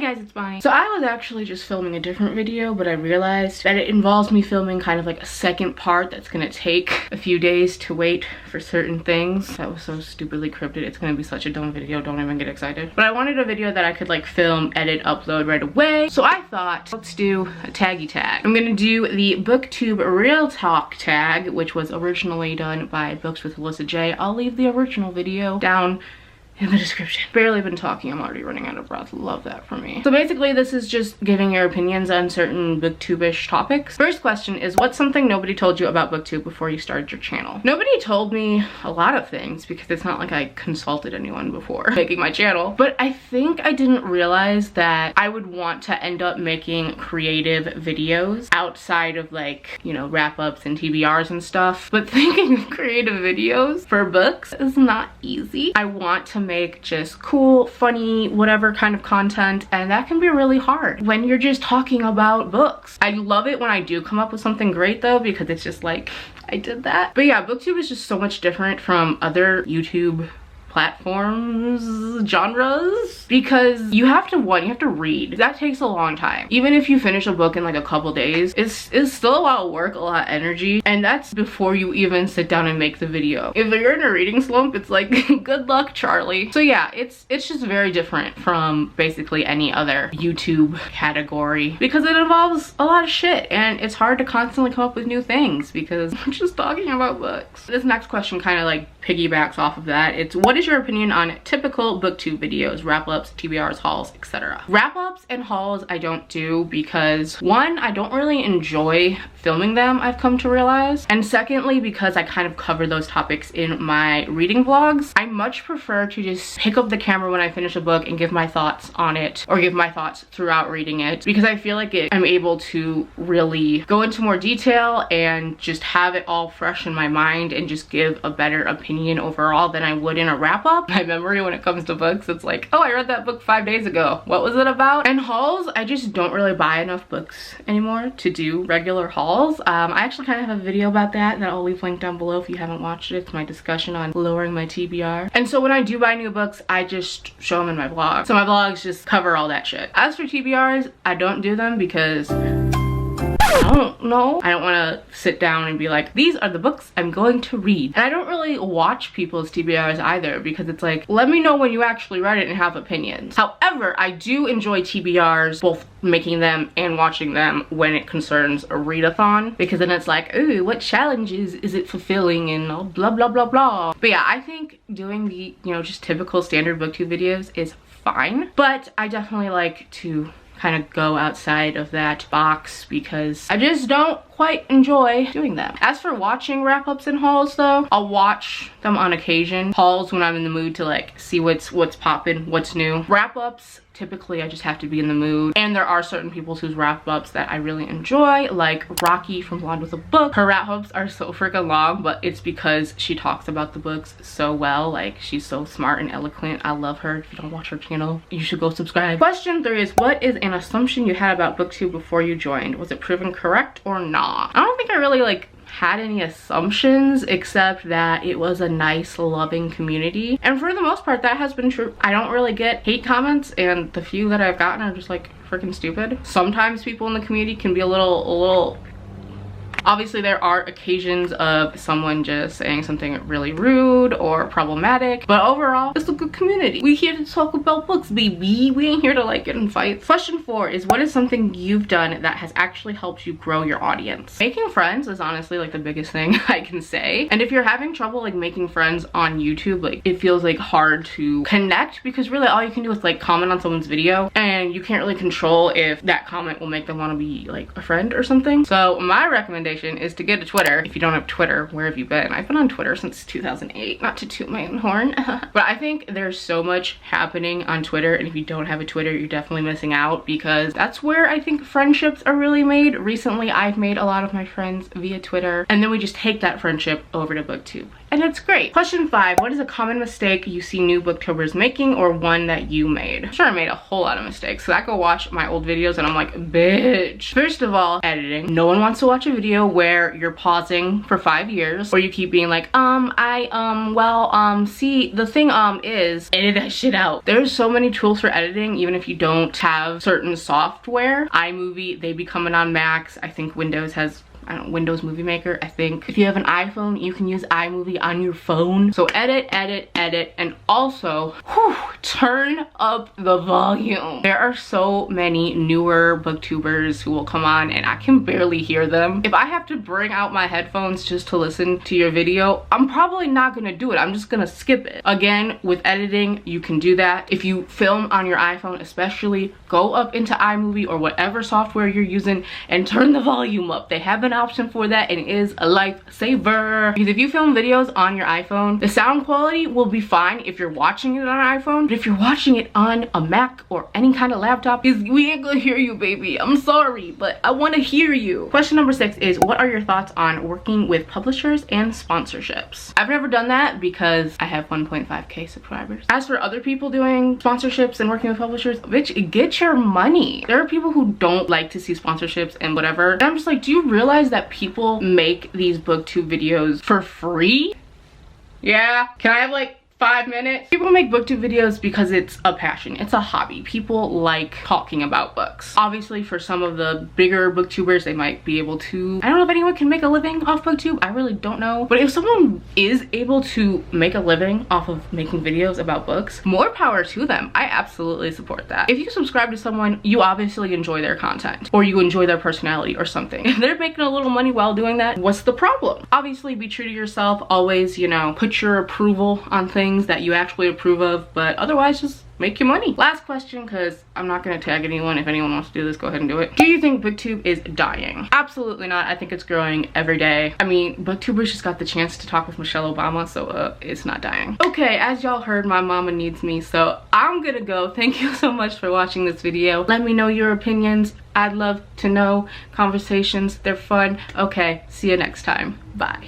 guys, it's Bonnie. So I was actually just filming a different video, but I realized that it involves me filming kind of like a second part that's gonna take a few days to wait for certain things. That was so stupidly cryptic. It's gonna be such a dumb video, don't even get excited. But I wanted a video that I could like film, edit, upload right away. So I thought, let's do a taggy tag. I'm gonna do the Booktube Real Talk tag, which was originally done by Books with Alyssa J. I'll leave the original video down in the description. Barely been talking, I'm already running out of breath. Love that for me. So basically this is just giving your opinions on certain booktube-ish topics. First question is, what's something nobody told you about booktube before you started your channel? Nobody told me a lot of things because it's not like I consulted anyone before making my channel, but I think I didn't realize that I would want to end up making creative videos outside of like, you know, wrap-ups and TBRs and stuff. But thinking of creative videos for books is not easy. I want to make just cool, funny, whatever kind of content, and that can be really hard when you're just talking about books. I love it when I do come up with something great though, because it's just like, I did that. But yeah, booktube is just so much different from other YouTube platforms, genres, because you have to read. That takes a long time. Even if you finish a book in like a couple days, it's still a lot of work, a lot of energy, and that's before you even sit down and make the video. If you're in a reading slump, it's like good luck, Charlie. So yeah, it's just very different from basically any other YouTube category because it involves a lot of shit and it's hard to constantly come up with new things because we're just talking about books. This next question kind of like piggybacks off of that. It's, what is your opinion on typical booktube videos, wrap-ups, TBRs, hauls, etc.? Wrap-ups and hauls I don't do because one, I don't really enjoy filming them, I've come to realize, and secondly because I kind of cover those topics in my reading vlogs. I much prefer to just pick up the camera when I finish a book and give my thoughts on it, or give my thoughts throughout reading it, because I feel like I'm able to really go into more detail and just have it all fresh in my mind and just give a better opinion overall than I would in a wrap-up. My memory when it comes to books, it's like, oh, I read that book 5 days ago. What was it about? And hauls, I just don't really buy enough books anymore to do regular hauls. I actually kind of have a video about that I'll leave linked down below if you haven't watched it. It's my discussion on lowering my TBR. And so when I do buy new books, I just show them in my vlog. So my vlogs just cover all that shit. As for TBRs, I don't do them because I don't know. I don't want to sit down and be like, these are the books I'm going to read. And I don't really watch people's TBRs either because it's like, let me know when you actually read it and have opinions. However, I do enjoy TBRs, both making them and watching them when it concerns a readathon, because then it's like, ooh, what challenges is it fulfilling and blah blah blah blah. But yeah, I think doing the, you know, just typical standard booktube videos is fine, but I definitely like to kind of go outside of that box because I just don't quite enjoy doing them. As for watching wrap-ups and hauls though, I'll watch them on occasion. Hauls when I'm in the mood to like see what's poppin', what's new. Wrap-ups, typically I just have to be in the mood, and there are certain people whose wrap-ups that I really enjoy, like Rocky from Blonde with a Book. Her wrap-ups are so freaking long, but it's because she talks about the books so well. Like, she's so smart and eloquent. I love her. If you don't watch her channel, you should go subscribe. Question 3 is, what is an assumption you had about booktube before you joined? Was it proven correct or not? I don't think I really like had any assumptions except that it was a nice, loving community, and for the most part that has been true. I don't really get hate comments, and the few that I've gotten are just like freaking stupid. Sometimes people in the community can be a little obviously there are occasions of someone just saying something really rude or problematic, but overall it's a good community. We here to talk about books, baby. We ain't here to like get in fights. Question 4 is, what is something you've done that has actually helped you grow your audience? Making friends is honestly like the biggest thing I can say, and if you're having trouble like making friends on YouTube, like it feels like hard to connect because really all you can do is like comment on someone's video and you can't really control if that comment will make them want to be like a friend or something. So my recommendation is to get a Twitter. If you don't have Twitter, where have you been? I've been on Twitter since 2008, not to toot my own horn. But I think there's so much happening on Twitter, and if you don't have a Twitter, you're definitely missing out because that's where I think friendships are really made. Recently, I've made a lot of my friends via Twitter, and then we just take that friendship over to Booktube and it's great. Question 5, what is a common mistake you see new booktubers making, or one that you made? I'm sure I made a whole lot of mistakes, so I go watch my old videos and I'm like, bitch. First of all, editing. No one wants to watch a video where you're pausing for 5 years, or you keep being like, see, the thing is, edit that shit out. There's so many tools for editing, even if you don't have certain software. iMovie, they be coming on Macs. I think Windows has, I don't know, Windows Movie Maker. I think if you have an iPhone, you can use iMovie on your phone. So edit, and also, turn up the volume. There are so many newer booktubers who will come on and I can barely hear them. If I have to bring out my headphones just to listen to your video, I'm probably not gonna do it. I'm just gonna skip it. Again, with editing, you can do that. If you film on your iPhone especially, go up into iMovie or whatever software you're using and turn the volume up. They have an option for that and it is a lifesaver. Because if you film videos on your iPhone, the sound quality will be fine if you're watching it on an iPhone, but if you're watching it on a Mac or any kind of laptop, we ain't gonna hear you, baby. I'm sorry, but I want to hear you. Question number 6 is, what are your thoughts on working with publishers and sponsorships? I've never done that because I have 1.5k subscribers. As for other people doing sponsorships and working with publishers, bitch, get your money. There are people who don't like to see sponsorships and whatever. And I'm just like, do you realize that people make these booktube videos for free? Yeah, can I have like 5 minutes? People make booktube videos because it's a passion, it's a hobby. People like talking about books. Obviously for some of the bigger booktubers, they might be able to, I don't know if anyone can make a living off booktube, I really don't know. But if someone is able to make a living off of making videos about books, more power to them. I absolutely support that. If you subscribe to someone, you obviously enjoy their content or you enjoy their personality or something. If they're making a little money while doing that, what's the problem? Obviously be true to yourself. Always, you know, put your approval on things that you actually approve of, but otherwise just make your money. Last question, because I'm not going to tag anyone. If anyone wants to do this, go ahead and do it. Do you think booktube is dying? Absolutely not. I think it's growing every day. I mean, booktubers just got the chance to talk with Michelle Obama, so it's not dying. Okay, as y'all heard, my mama needs me, so I'm gonna go. Thank you so much for watching this video. Let me know your opinions. I'd love to know. Conversations, they're fun. Okay, see you next time. Bye.